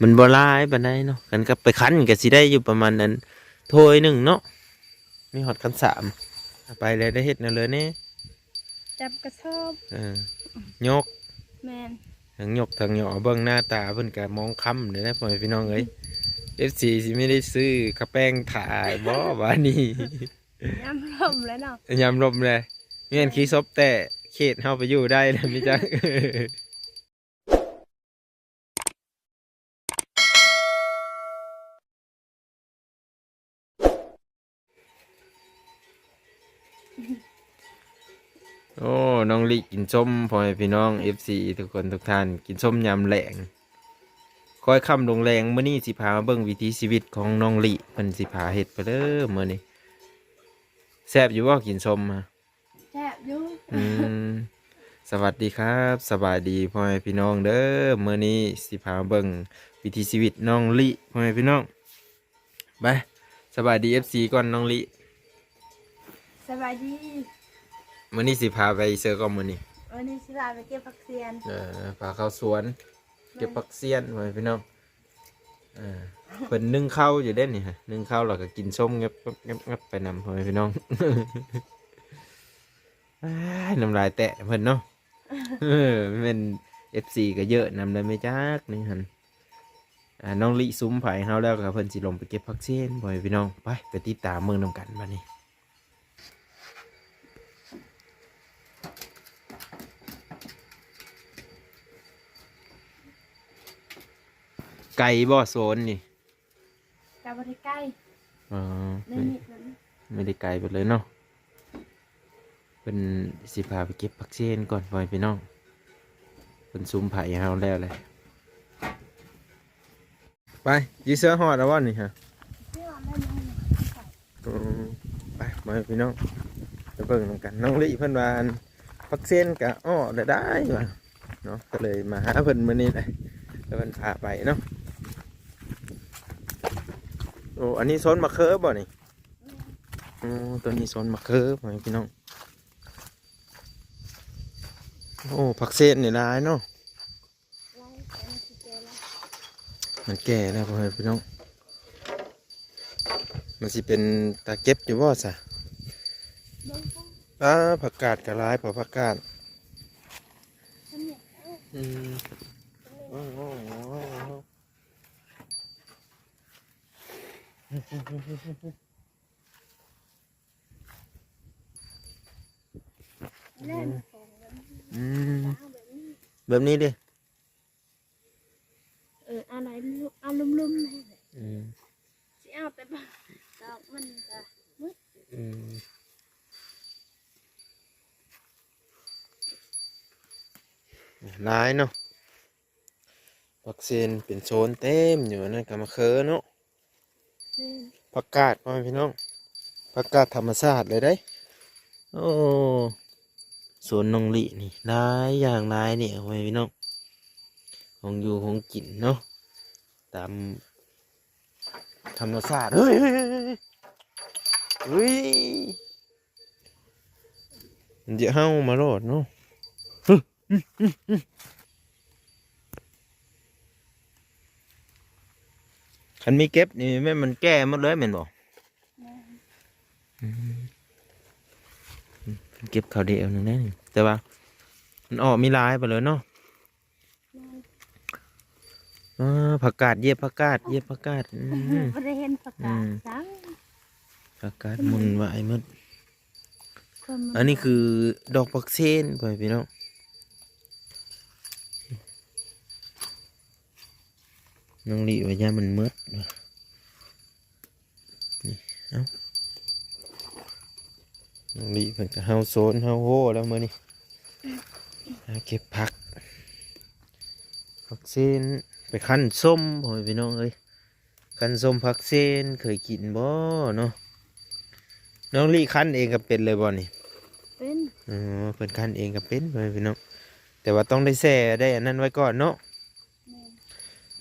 มันบ่หลายปานใดเนาะกันก็ไปคั้นก็สิได้อยู่ประมาณนั้นถ้วยหนึ่งเนาะมีฮอดคันสามไปเลยได้เฮ็ดแนวเลยแน่จับกระสอบ ยกแมนทั้งยกทั้งหย่อเบิ่งหน้าตาเพิ่นก็มองค้ำเด้อนะพ่อแม่พี่น้องเอ้ย FC สิไม่ได้ซื้อกระแป้งถ่ายบ่ว่านี่ ยำลมแล้วเนาะ ยามลมเลยเงี้ยขี้ซบแต่เขตเฮาไปอยู่ได้เลยมิจัง โอ้น้องลิกินส้มพ่อแม่พี่น้อง FC ทุกคนทุกท่านกินส้มยำแหลงคอยค่ำลงแรงมื้อนี้สิพามาเบิ่งวิถีชีวิตของน้องลิเพิ่นสิพาเฮ็ดไปเด้อมื้อนี้แซ่บอยู่บ่กินส้มมาแซ่บอยู่ อืมสวัสดีครับสบายดีพ่อแม่พี่น้องเด้อมื้อนี้สิพามาเบิ่งวิถีชีวิตน้องลิพ่อแม่พี่น้องไปสบายดี FC ก่อนน้องลิ สบายดี มื้อนี้สิพาไปเซอร์ก็มื้อนี้ วันนี้สิพาไปเก็บผักเสียน พาเข้าสวนเก็บผักเสี้ยนไว้พี่น้องเพิ่นนึ่งข้าวอยู่เด่นนี่ฮะนึ่งข้าวแล้วก็กินส้มงับไปนำไว้พี่น้อง อ้ายน้ำลายแตะเพิ่นเนาะเป็น FC ก็เยอะนำได้ไม่จักนี่หั่นน้องลิซุ้มไผ่เฮาแล้วก็เพิ่นสิลงไปเก็บผักเสี้ยนไว้พี่น้องไปติดตามเมืองนำกันบัดนี้ไก่บ่โซนนี่ กับบริใกล้ อ๋อ ไม่มีนั้น ไม่ได้ไกลไปเลยเนาะเป็นสิพาไปเก็บผักเชนก่อนไว้พี่น้องเป็นซุ้มไผ่เฮาแล้วเลยไปยื้อเสื้อหอดแล้ววะนี่ฮะอืมไปมาพี่น้องไปเบิ่งนำกันน้องลิเพิ่นว่าอันผักเชนกะอ้อได้ว่ะเนาะก็เลยมาหาเพิ่นมื้อนี้เลยแล้วเพิ่นพาไปเนาะโอ้อันนี้โซนมะเขือบ่นี่โอ้ตัวนี้โซนมะเขือมาพี่น้องโอ้ผักเส้นนี่ร้ายเนาะมันแก่แล้วพ่อแม่พี่น้องมันสิเป็นตาเก็บอยู่บ่ซะผักกาดก็ร้ายเพราะผักกาดอืมโอ้โหอืมแบบนี้ดิอะไรเอาลุ่มๆให้อืมสิเอาแต่บ่ดอกมันก็มืด อืมร้ายเนาะผักเซนเป็นโซนเต็มอยู่นั่นกับมะเขือเนาะผักกาดพ่อแม่พี่น้องผักกาดธรรมชาติเลยได้โอ้สวนนงลินี่ร้ายอย่างร้ายเนี่ยพ่อแม่พี่น้องของอยู่ของกินเนาะตามธรรมชาติเฮ้ยเดี๋ยวเฮามาโลดเนาะคันมีเก็บนี่แม่มันแก้หมดเลยแม่นบอกเก็บข้าวเดียวนึงนะนี่แต่ว่ามันออกมีลายไปเลยเนาะผักกาดเย็บผักกาดเย็บผักกาดบ่ได้เห็นผักกาดจัง ผักกาดมุนไหวหมดอันนี้คือดอกผักเส้นไปพี่น้องน้องลีไว้ย่ามันมืดนี่เอ้าน้องลีเพิ่นก็เฮาโซนเฮาโหแล้วมื้อนี้เก็บผักเส้นไปคั่นส้มพ่อแม่พี่น้องเอ้ยคั่นส้มผักเส้นเคยกินบ่เนาะน้องลีคั่นเองก็เป็นเลยบ่นี่เป็นเพิ่นคั่นเองก็เป็นพ่อแม่พี่น้องแต่ว่าต้องได้แช่ได้อันนั้นไว้ก่อนเนาะ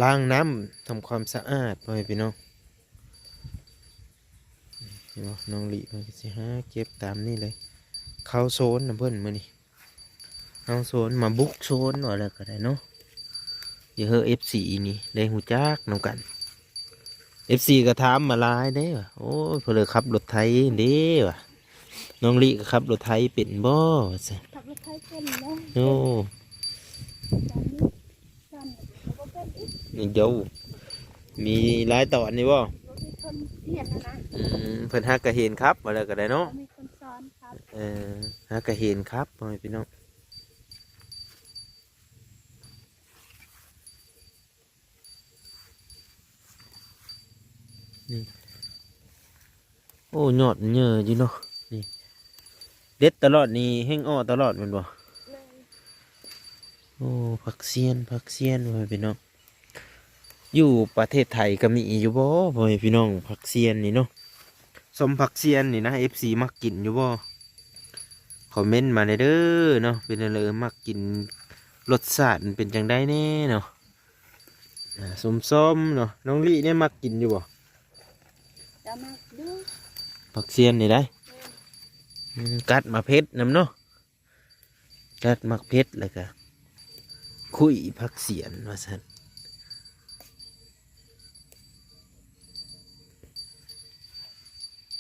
ล้างน้ำทำความสะอาดพ่อแม่พี่น้องน้องลีเพิ่นก็สิหาเก็บตามนี่เลยเข้าโซนนะเพิ่นมื้อนี้เอาโซนมาบุกโซนว่าแล้วก็ได้เนาะ อย่าเฮอ FC นี่ได้หูจักนำกัน FC ก็ถามมาหลายเด้ว่ะโอ้ยเพิ่นเลยขับรถไถเด้ว่ะน้องลิก็ขับรถไถเป็นบ่ว่าซั่น ขับรถไถเป็นแล้ว โอ้ ตอนนี้แล้วก็เป็นอีก นี่เดี๋ยวมีหลายตอนนี่บ่ รถมีคนเทียนนะ เพิ่นฮักก็เห็นครับว่าแล้วก็ได้เนาะ มีคนซ้อนครับ ฮักก็เห็นครับพ่อแม่พี่น้องนี่โอ้ยอดเยอะอยู่เนาะนี่เด็ดตลอดนี่แห้งอ้อตลอดแมันบ่ เลย โอ้ผักเสียนพ่อแม่พี่น้องอยู่ประเทศไทยก็มีอยู่บ่พ่อแม่พี่น้องผักเสียนนี่เนาะสมผักเสียนนี่นะ FC มักกินอยู่บ่คอมเมนต์มาได้เด้อเนาะเป็นอะไรมักกินรสชาติมันเป็นจังไดแน่เนาะส้มๆเนาะน้องลี่เนี่ยมักกินอยู่บ่ จะมาดู ผักเสียนนี่ได้กัดมาเผ็ดนำเนาะกัดมักเผ็ดแล้วก็คุยผักเสียนว่าซั่น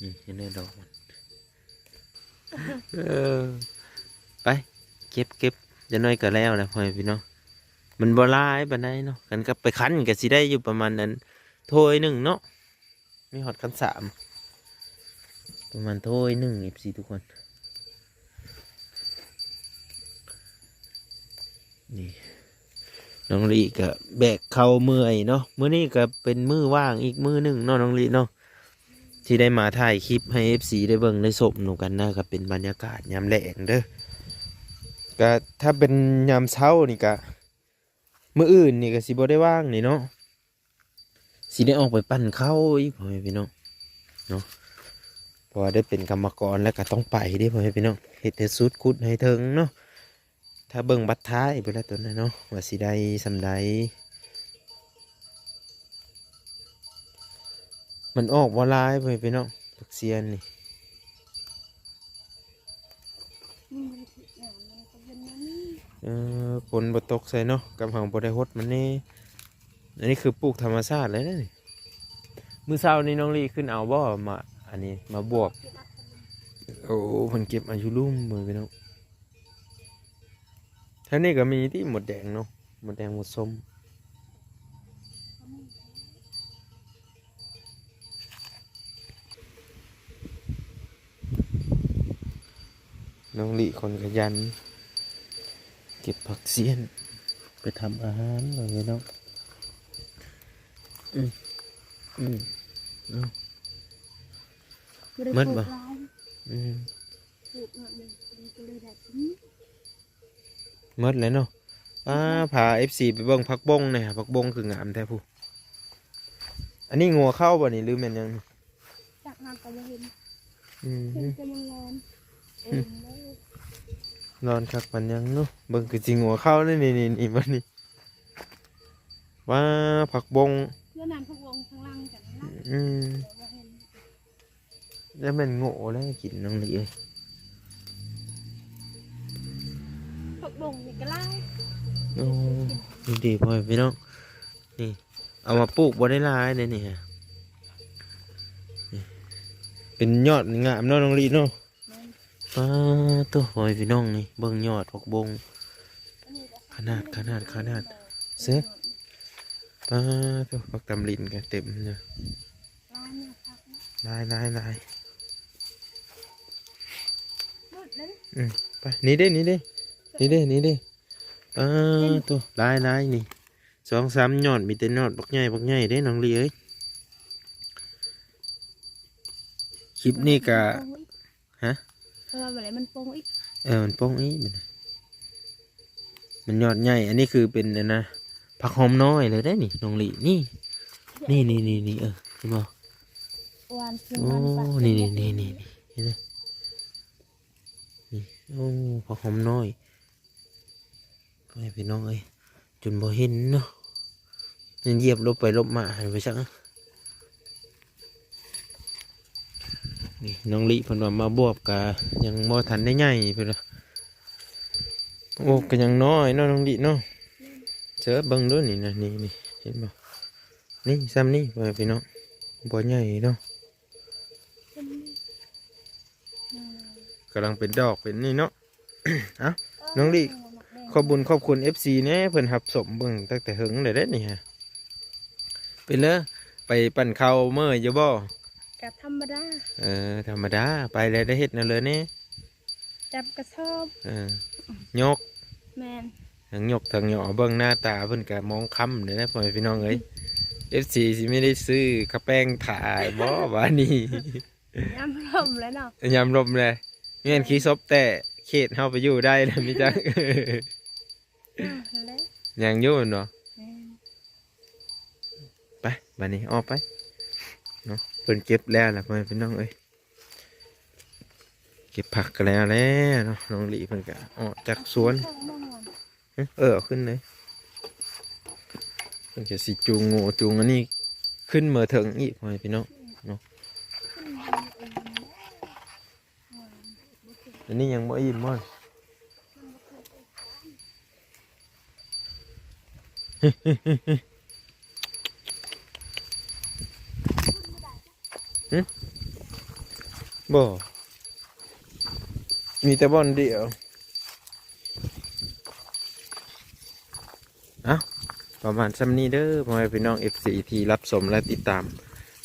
นี่เห็นได้ดอกมันเออไปเก็บจะน้อยก็แล้วแหละพ่อแม่พี่น้องมันบ่หลายปานใดเนาะกันก็ไปคั้นก็สิได้อยู่ประมาณนั้นถ้วยหนึ่งเนาะมีฮอดคันสามประมาณถ้วยหนึ่ง14ทุกคนนี่น้องลีก็แบกเข่าเมื่อยเนาะมื้อนี้ก็เป็นมื้อว่างอีกมื้อหนึ่งเนาะน้องลีเนาะที่ได้มาถ่ายคลิปให้ FC ได้เบิ่งได้ชมหนูกันนะก็เป็นบรรยากาศยามแลงเด้อก็ถ้าเป็นยามเช้านี่ก็มื้ออื่นนี่ก็สิบ่ได้ว่างนี่เนาะสิได้ออกไปปั่นข้าวอีกพ่อแม่พี่น้องเนาะเพอได้เป็นกรรมกรแล้วก็ต้องไปเด้พ่อแม่พี่น้องเฮ็ดให้สุดคุดให้ถึงเนาะถ้าเบิ่งบัดท้ายไปแล้วตัวนั้นเนาะว่าสิได้สำใดมันออกบ่หลายพ่อแม่พี่น้องผักเสียนนี่ มันเป็นอย่างมันก็เป็นอย่างนี้ ฝนบ่ตกใส่เนาะกำหังบ่ได้ฮดมันนี่อันนี้คือปลูกธรรมชาติเลยนะนี่มื้อเช้านี้น้องลี่ขึ้นเอาบ่มาอันนี้มาบวก ที่รักกันเลย โอ้เพิ่นเก็บอายุลุ่มมือไปเนาะท่านี้ก็มีที่หมดแดงเนาะหมดแดงหมดส้มน้องลี่คนขยันเก็บผักเสี้ยนไปทำอาหารเลยเนาะอืมอืมเนาะ ไม่ได้ มืดบ่ ปลูกร้าย อืม ปลูกหน่อยหนึ่งมันก็เลยได้ที่นี่ หมดเลยเนาะพา FC ไปเบิ่งผักบงเนี่ยผักบงคืองามแท้ผู้อันนี้งัวเข้าบ่นี่หรือแม่นยัง จากงานก็ไม่เห็น อืม เห็นแต่มันร้อนเองเลย นอนคักปันยังเนาะเบิ่งคือจริงงัวเข้านี่นี่บัดนี้ว่าผักบง เพื่อนำพวกวงข้างล่างกันนะ อืม เดี๋ยวมาเห็น แล้วมันโง่แล้วกินน้องนี่เอ้ย พวกวงนี่ก็ไล่ โอ้ดีดีพ่อพี่น้องนี่เอามาปลูกบ่ได้หลายเลยนี่ฮะนี่เป็นยอดงามเนาะน้องลีเนาะ แม่น ตัวพ่อพี่น้องนี่เบิ่งยอดผักบง อันนี้ก็ ขนาดเสือตัวผักตำลินกันเต็มเลย ร้านเนี่ยครับ ลาย มืดเลย ไปนี่เด้ตัวลายนี่2-3ยอดมีแต่ยอดบักใหญ่เด้น้องลีเอ้ยคลิปนี้ก็ ฮะ เออแบบไหนมันโป่งอีก มันโป้งอีมันยอดใหญ่อันนี้คือเป็นอันนะผักหอมน้อยเลยได้นี่น้องลีนี่เห็นบ่ วานเพียง โอ้ วันปัด นี่เห็นไหมนี่โอ้ผักหอมน้อยพ่อแม่พี่น้องเอ้ยจนบ่เห็นเนาะยังเหยียบลบไปลบมาหันไปซักนี่น้องลีเพิ่นว่ามาบวบกะยังบ่ทันได้ใหญ่เพิ่นว่าโอ้ก็ยังน้อยเนาะน้องลีเนาะ เสือเบิ่งด้วยนี่นะนี่นี่เห็นบ่นี่ซ้ำนี่พ่อแม่พี่น้องบ่ใหญ่เนาะ เป็นนี่ กำลังเป็นดอกเป็นนี่เนาะ เอ้า น้องดิ ขอบคุญขอบคุณ FC เนี่ยเพิ่นหับสมเบิ่งตั้งแต่หึงเลยเด้นี่ฮะเป็นเลยไปปั่นข้าวเมื่ออยู่บ่ กับธรรมดา ธรรมดาไปเลยได้เฮ็ดนั่นเลยนี่ จับกระสอบ ยก แมน ทั้งยกทั้งหย่อเบิ่งหน้าตาเพิ่นก็มองค้ำเลยนะพ่อแม่พี่น้องเอ้ย FC สิไม่ได้ซื้อกระแป้งถ่ายบ่ว่านี่ ย้ำลมแล้วเนาะ ยามลมเลยแม่นขี้ซบแต่เขตเฮาไปอยู่ได้แล้วมิจัก แล้ว ยังอยู่เนาะ แม่น ไปบัดนี้ออกไปเนาะเพิ่นเก็บแล้วล่ะพ่อแม่พี่น้องเอ้ยเก็บผักกันแล้วเนาะน้องหลีเพิ่นก็ออกจากสวน ข้างบ้าน เอาขึ้นเลยเพิ่นจะสิจูงงูจูงอันนี้ขึ้นเมื่อถึงอีกพ่อแม่พี่น้องเนาะอันนี้ยังบ่อิ่มบ่ บ่มีแต่บ่อนเดียวเอ้าประมาณซ้ำนี้เด้อพ่อแม่พี่น้อง FC ที่รับชมและติดตาม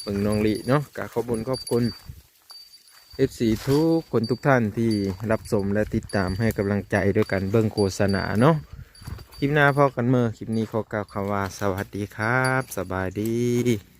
เบิ่งน้องลิเนาะก็ขอบคุณ FC ทุกคนทุกท่านที่รับชมและติดตามให้กำลังใจด้วยกันเบิ่งโฆษณาเนาะคลิปหน้าพอกันเมื่อคลิปนี้ขอกล่าวคำว่าสวัสดีครับสบายดี